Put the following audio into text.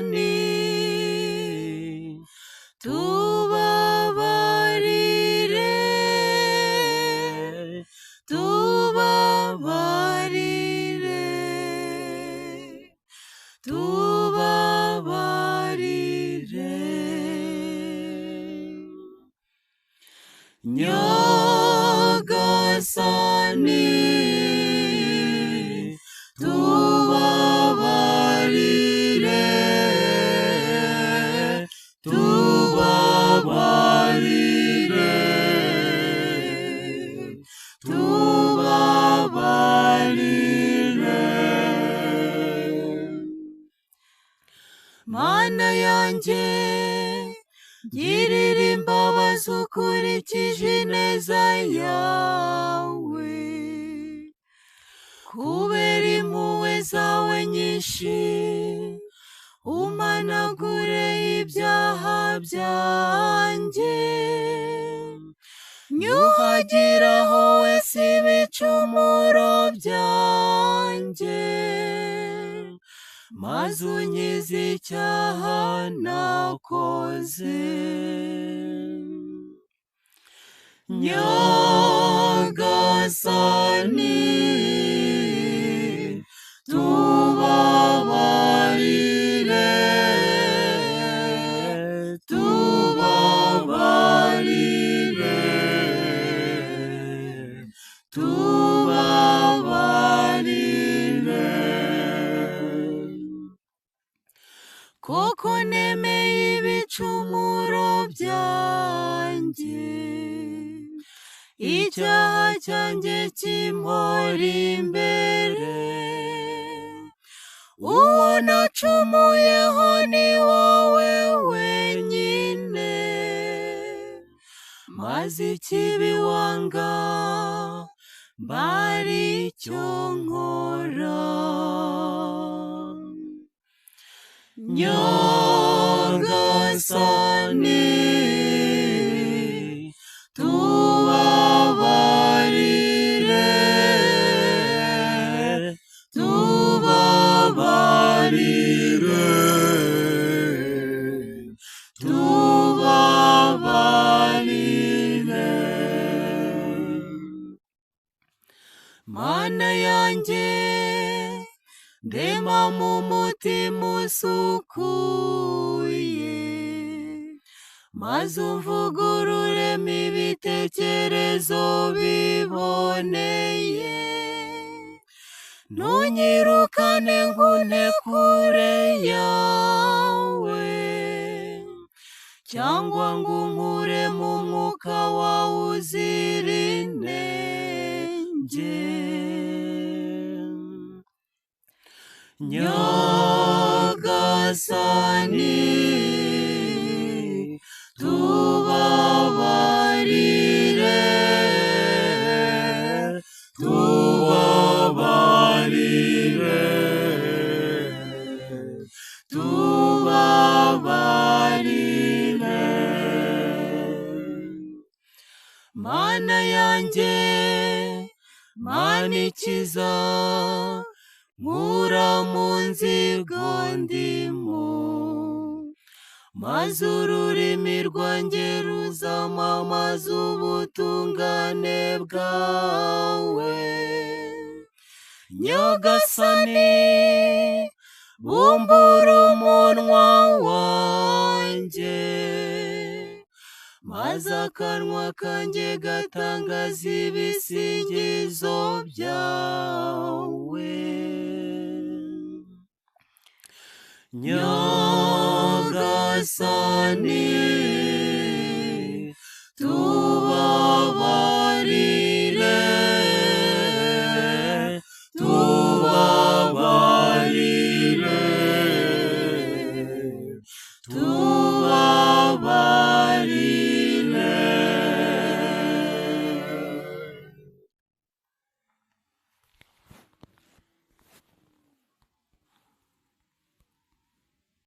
Nyagasani, tubabarire, tubabarire, tubabarire. Nyagasani, tubabarire, tubabarire, tubabarire. Mana yanjye, girira imbabazi ukurikije ineza yawe, kubera impuhwe zawe nyinshi, umanagure ibyaha byanjye, nyuhagiraho wese ibicumuro byanjye, maze unkize icyaha nakoze. Nyagasani, tubabarire, tubabarire, tubabarire. Koko nemeye ibicumuro byanjye, icyaha cyanjye kimpora imbere, uwo nacumuyeho ni wowe wenyine, maze ikibi wanga mbari icyo nkora. Nyagasani, tubabarire, tubabarire, tubabarire. Mana yanjye, ndema mu mutima usukuye, maze umvugururemo ibitekerezo biboneye, ntunyirukane nkunte kure yawe, cyangwa ngo unkure mu mwuka wawe uzira inenge. Nyagasani, tubabarire, tubabarire, tubabarire. Mana yanjye, Mana ikiza, nkura mu nzigo ndimo, maze ururimi rwanjye ruzamamaza ubutungane bwawe. Nyagasani, bumbura umunwa wanjye, maze akanwa kanjye gatangaza ibisingizo byawe. Nyagasani,